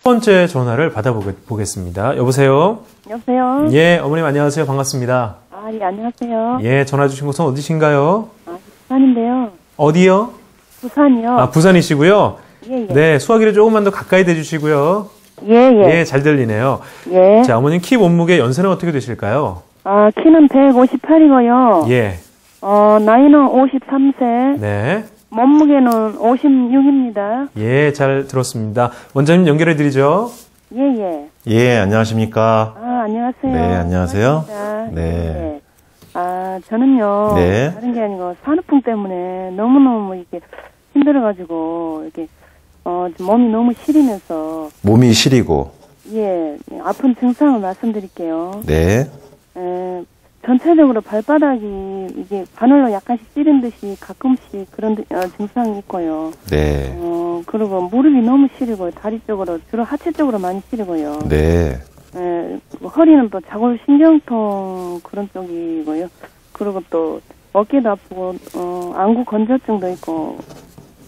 첫 번째 전화를 받아보겠습니다. 여보세요? 여보세요? 예, 어머님 안녕하세요. 반갑습니다. 아, 예, 안녕하세요. 예, 전화 주신 곳은 어디신가요? 아, 부산인데요. 어디요? 부산이요. 아, 부산이시고요. 예, 예. 네, 수화기를 조금만 더 가까이 대주시고요. 예, 예. 예, 잘 들리네요. 예. 자, 어머님 키 몸무게 연세는 어떻게 되실까요? 아, 키는 158이고요. 예. 나이는 53세. 네. 몸무게는 56입니다. 예, 잘 들었습니다. 원장님 연결해 드리죠. 예, 예. 예, 안녕하십니까. 아, 안녕하세요. 네, 안녕하세요. 반갑습니다. 네. 예. 아, 저는요. 네. 다른 게 아니고 산후풍 때문에 너무너무 이렇게 힘들어가지고, 이렇게, 몸이 너무 시리면서, 몸이 시리고. 예, 아픈 증상을 말씀드릴게요. 네. 전체적으로 발바닥이 이게 바늘로 약간씩 찌른 듯이 가끔씩 그런 증상이 있고요. 네. 그리고 무릎이 너무 시리고요. 다리 쪽으로, 주로 하체 쪽으로 많이 시리고요. 네. 허리는 또 자골신경통 그런 쪽이고요. 그리고 또 어깨도 아프고, 안구 건조증도 있고,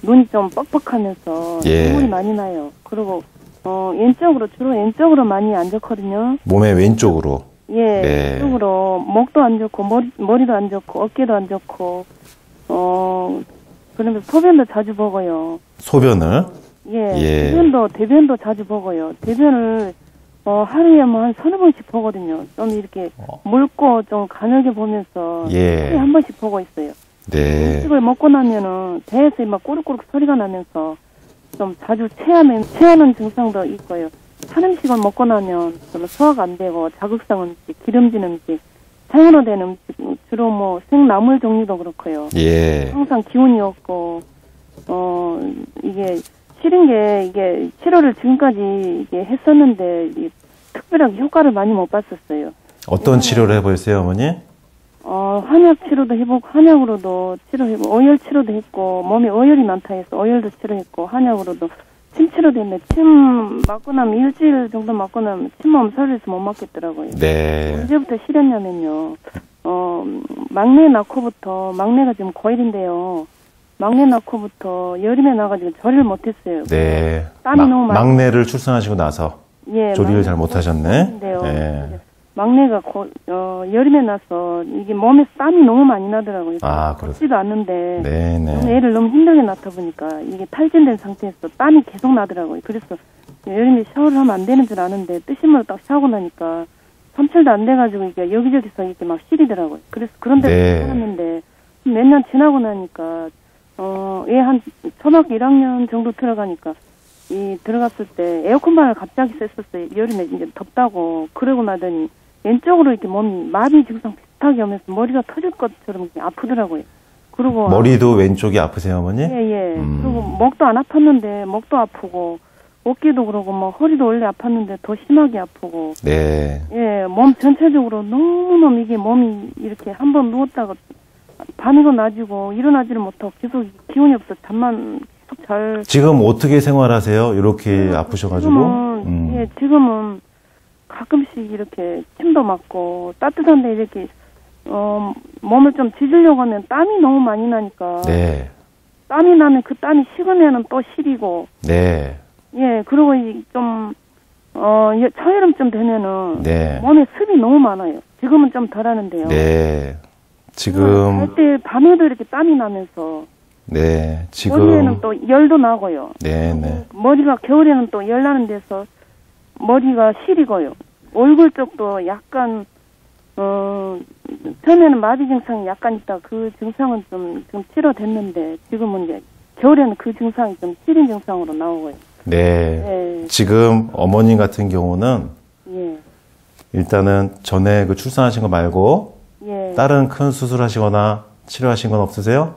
눈이 좀 뻑뻑하면서 예. 눈물이 많이 나요. 그리고 왼쪽으로, 주로 왼쪽으로 많이 안 좋거든요. 몸의 왼쪽으로. 예, 네. 쪽으로 목도 안 좋고 머리도 안 좋고 어깨도 안 좋고 그러면서 소변도 자주 보고요. 소변을. 예, 예. 대변도 자주 보고요. 대변을 하루에 뭐 한 서너 번씩 보거든요. 좀 이렇게 묽고 좀 가늘게 보면서 예. 하루에 한 번씩 보고 있어요. 네. 음식을 먹고 나면은 배에서 막 꾸룩꾸룩 소리가 나면서 좀 자주 체하는 증상도 있고요. 찬 음식을 먹고 나면 별로 소화가 안 되고 자극성 음식, 기름진 음식, 생으로 된 음식, 주로 뭐 생나물 종류도 그렇고요. 예. 항상 기운이 없고 이게 싫은 게 이게 치료를 지금까지 이게 했었는데 특별하게 효과를 많이 못 봤었어요. 어떤 치료를 해보셨어요, 어머니? 한약 치료도 해보고 한약으로도 치료해보고 어열 치료도 했고 몸에 어열이 많다 해서 어열도 치료했고 한약으로도 침 치료도 했는데 침 맞고 나면 일주일 정도 맞고 나면 침몸 서울에서 못 맞겠더라고요. 네. 언제부터 싫었냐면요. 막내 낳고부터 막내가 지금 고1인데요. 막내 낳고부터 여름에 나가지고 조리를 못했어요. 네. 땀이 너무 많이. 막내를 출산하시고 나서 예, 조리를 잘 못하셨네. 네. 막내가 여름에 나서 이게 몸에서 땀이 너무 많이 나더라고요. 아, 걷지도 않는데 네네. 애를 너무 힘들게 낳다 보니까 이게 탈진된 상태에서 땀이 계속 나더라고요. 그래서 여름에 샤워를 하면 안 되는 줄 아는데 뜨신물로 딱 샤워하고 나니까 삼철도 안 돼가지고 이게 여기저기서 이렇게 막 시리더라고요. 그래서 그런 데서 네. 살았는데 몇 년 지나고 나니까 얘 한 초등학교 1학년 정도 들어가니까 들어갔을 때 에어컨바를 갑자기 쐈었어요. 여름에 이제 덥다고. 그러고 나더니 왼쪽으로 이렇게 몸이 마비 증상 비슷하게 오면서 머리가 터질 것처럼 아프더라고요. 그리고 머리도 왼쪽이 아프세요, 어머니? 예. 그리고 목도 안 아팠는데 목도 아프고 어깨도 그러고 뭐 허리도 원래 아팠는데 더 심하게 아프고. 네. 예, 몸 전체적으로 너무너무 이게 몸이 이렇게 한번 누웠다가 밤이고 낮이고 일어나지를 못하고 계속 기운이 없어. 잠만 계속 잘. 지금 어떻게 생활하세요? 이렇게 아프셔가지고? 지금은 가끔씩 이렇게 침도 맞고 따뜻한데 이렇게 몸을 좀 지지려고 하면 땀이 너무 많이 나니까. 네. 땀이 나면 그 땀이 식으면은 또 시리고. 네. 예, 그리고 좀 초여름쯤 되면은 네. 몸에 습이 너무 많아요. 지금은 좀 덜하는데요. 네. 지금 할 때 밤에도 이렇게 땀이 나면서. 네. 지금 머리에는 또 열도 나고요. 네. 머리가 겨울에는 또 열 나는 데서 머리가 시리고요. 얼굴 쪽도 약간 처음에는 마비 증상이 약간 있다. 그 증상은 좀 치료됐는데 지금은 이제 겨울에는 그 증상이 좀 시린 증상으로 나오고요. 네. 지금 어머님 같은 경우는 예. 일단은 전에 그 출산하신 거 말고 예. 다른 큰 수술하시거나 치료하신 건 없으세요?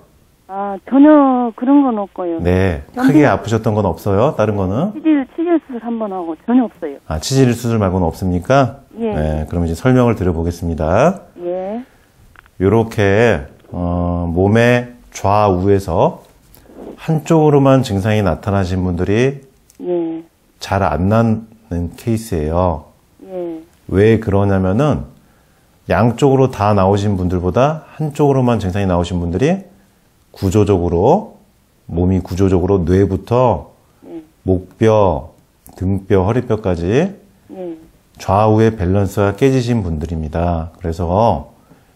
아, 전혀 그런 건 없고요. 네. 크게 아프셨던 건 없어요? 다른 거는? 치질 수술 한 번 하고 전혀 없어요. 아, 치질 수술 말고는 없습니까? 예. 네. 그럼 이제 설명을 드려보겠습니다. 예. 요렇게 몸의 좌우에서 한쪽으로만 증상이 나타나신 분들이 예. 잘 안 나는 케이스예요. 예. 왜 그러냐면은 양쪽으로 다 나오신 분들보다 한쪽으로만 증상이 나오신 분들이 구조적으로 몸이 구조적으로 뇌부터 목뼈, 등뼈, 허리뼈까지 예. 좌우의 밸런스가 깨지신 분들입니다. 그래서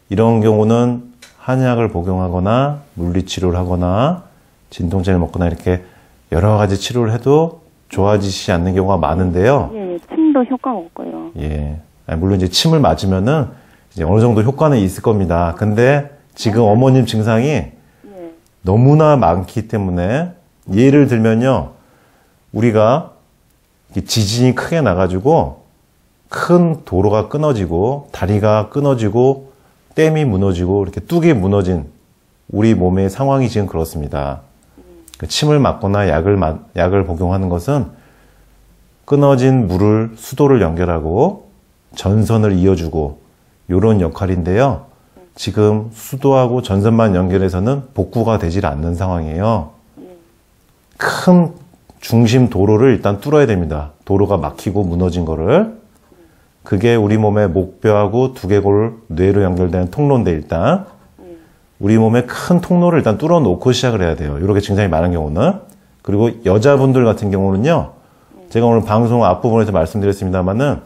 이런 경우는 한약을 복용하거나 물리치료를 하거나 진통제를 먹거나 이렇게 여러 가지 치료를 해도 좋아지지 않는 경우가 많은데요. 예, 침도 효과가 없고요. 예. 아니, 물론 이제 침을 맞으면은 이제 어느 정도 효과는 있을 겁니다. 근데 지금 어머님 증상이 예. 너무나 많기 때문에 예를 들면요. 우리가 지진이 크게 나가지고 큰 도로가 끊어지고 다리가 끊어지고 댐이 무너지고 이렇게 뚝이 무너진 우리 몸의 상황이 지금 그렇습니다. 침을 맞거나 약을 복용하는 것은 끊어진 물을 수도를 연결하고 전선을 이어주고 이런 역할인데요. 지금 수도하고 전선만 연결해서는 복구가 되질 않는 상황이에요. 큰 중심 도로를 일단 뚫어야 됩니다. 도로가 막히고 무너진 거를. 그게 우리 몸의 목뼈하고 두개골 뇌로 연결되는 통로인데 일단 우리 몸의 큰 통로를 일단 뚫어 놓고 시작을 해야 돼요. 이렇게 증상이 많은 경우는. 그리고 여자분들 같은 경우는요. 제가 오늘 방송 앞부분에서 말씀드렸습니다만은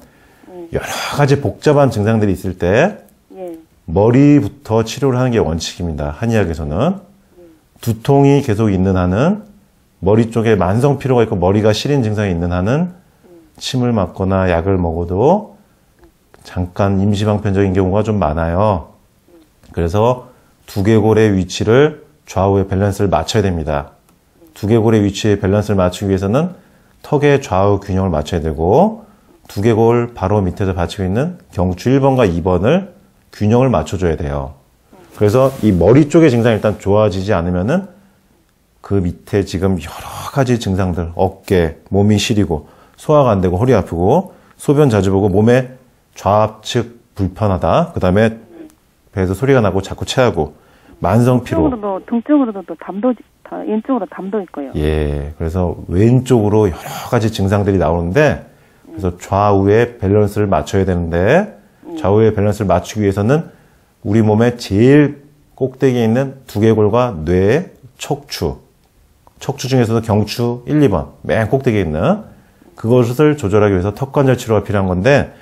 여러 가지 복잡한 증상들이 있을 때 예. 머리부터 치료를 하는 게 원칙입니다. 한의학에서는. 두통이 계속 있는 한은 머리 쪽에 만성 피로가 있고 머리가 시린 증상이 있는 한은 침을 맞거나 약을 먹어도 잠깐 임시방편적인 경우가 좀 많아요. 그래서 두개골의 위치를 좌우의 밸런스를 맞춰야 됩니다. 두개골의 위치의 밸런스를 맞추기 위해서는 턱의 좌우 균형을 맞춰야 되고 두개골 바로 밑에서 받치고 있는 경추 1번과 2번을 균형을 맞춰줘야 돼요. 그래서 이 머리 쪽의 증상이 일단 좋아지지 않으면은 그 밑에 지금 여러 가지 증상들, 어깨, 몸이 시리고 소화가 안 되고 허리 아프고 소변 자주 보고 몸의 좌측 불편하다. 그 다음에 배에서 소리가 나고 자꾸 체하고 만성 피로. 등 쪽으로도 또 왼쪽으로 담도 있고요. 예, 그래서 왼쪽으로 여러 가지 증상들이 나오는데 그래서 좌우의 밸런스를 맞춰야 되는데 좌우의 밸런스를 맞추기 위해서는 우리 몸의 제일 꼭대기에 있는 두개골과 뇌, 척추 중에서도 경추 1, 2번 맨 꼭대기에 있는 그것을 조절하기 위해서 턱관절 치료가 필요한 건데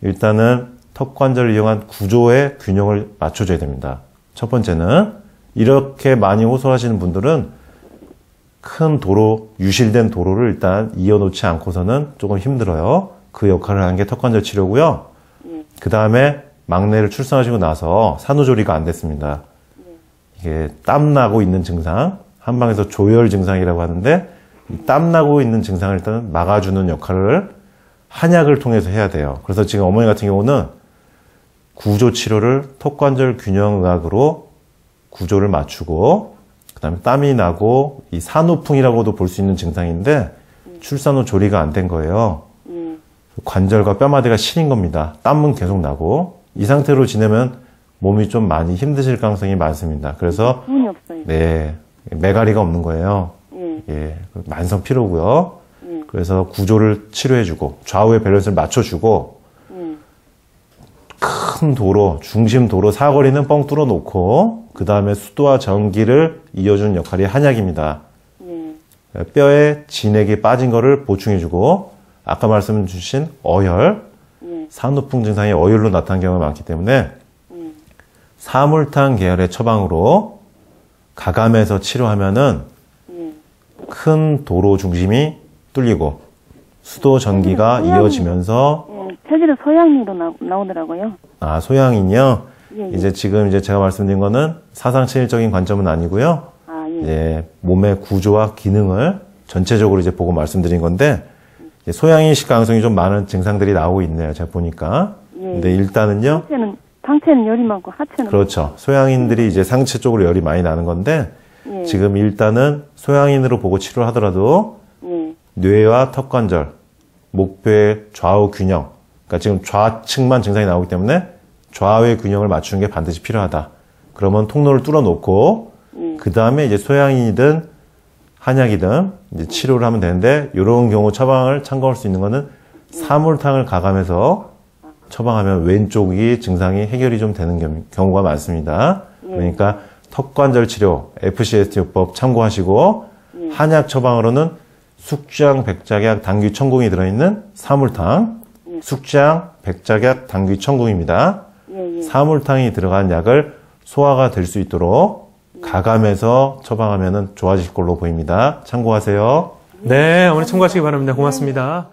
일단은 턱관절을 이용한 구조의 균형을 맞춰줘야 됩니다. 첫 번째는 이렇게 많이 호소하시는 분들은 큰 도로, 유실된 도로를 일단 이어놓지 않고서는 조금 힘들어요. 그 역할을 하는 게 턱관절 치료고요. 그 다음에 막내를 출산하시고 나서 산후조리가 안 됐습니다. 이게 땀나고 있는 증상, 한방에서 조열 증상이라고 하는데 땀나고 있는 증상을 일단 막아주는 역할을 한약을 통해서 해야 돼요. 그래서 지금 어머니 같은 경우는 구조 치료를 턱관절 균형의학으로 구조를 맞추고 그다음에 땀이 나고 이 산후풍이라고도 볼 수 있는 증상인데 출산 후 조리가 안 된 거예요. 관절과 뼈마디가 시린 겁니다. 땀은 계속 나고 이 상태로 지내면 몸이 좀 많이 힘드실 가능성이 많습니다. 그래서 수분이 없어요. 네, 메가리가 없는 거예요. 예. 예, 만성 피로고요. 예. 그래서 구조를 치료해주고 좌우의 밸런스를 맞춰주고 예. 큰 도로, 중심 도로 사거리는 뻥 뚫어놓고 그 다음에 수도와 전기를 이어주는 역할이 한약입니다. 예. 뼈에 진액이 빠진 거를 보충해주고 아까 말씀 주신 어혈, 예. 산후풍 증상이 어혈로 나타나는 경우가 많기 때문에 예. 사물탕 계열의 처방으로 가감해서 치료하면은 예. 큰 도로 중심이 뚫리고 수도 전기가 이어지면서 예. 체질은 소양리로 나오더라고요. 아, 소양인이요? 예, 예. 이제 지금 제가 말씀드린 거는 사상체질적인 관점은 아니고요. 아, 예. 이제 몸의 구조와 기능을 전체적으로 이제 보고 말씀드린 건데 이제 소양이식 가능성이 좀 많은 증상들이 나오고 있네요. 제가 보니까. 예. 근데 일단은요. 상체는 열이 많고 하체는 그렇죠. 소양인들이 이제 상체 쪽으로 열이 많이 나는 건데 예. 지금 일단은 소양인으로 보고 치료를 하더라도 예. 뇌와 턱관절, 목뼈의 좌우 균형. 그러니까 지금 좌측만 증상이 나오기 때문에 좌우의 균형을 맞추는 게 반드시 필요하다. 그러면 통로를 뚫어놓고 그 다음에 이제 소양인이든 한약이든 이제 치료를 하면 되는데 이런 경우 처방을 참고할 수 있는 거는 사물탕을 가감해서 처방하면 왼쪽이 증상이 해결이 좀 되는 경우가 많습니다. 그러니까 턱관절 치료, FCST요법 참고하시고 한약 처방으로는 숙장, 백작약, 당귀, 청궁이 들어있는 사물탕. 예. 숙장, 백작약, 당귀, 청궁입니다. 예, 예. 사물탕이 들어간 약을 소화가 될 수 있도록 가감해서 처방하면 좋아질 걸로 보입니다. 참고하세요. 네, 어머니 참고하시기 바랍니다. 고맙습니다.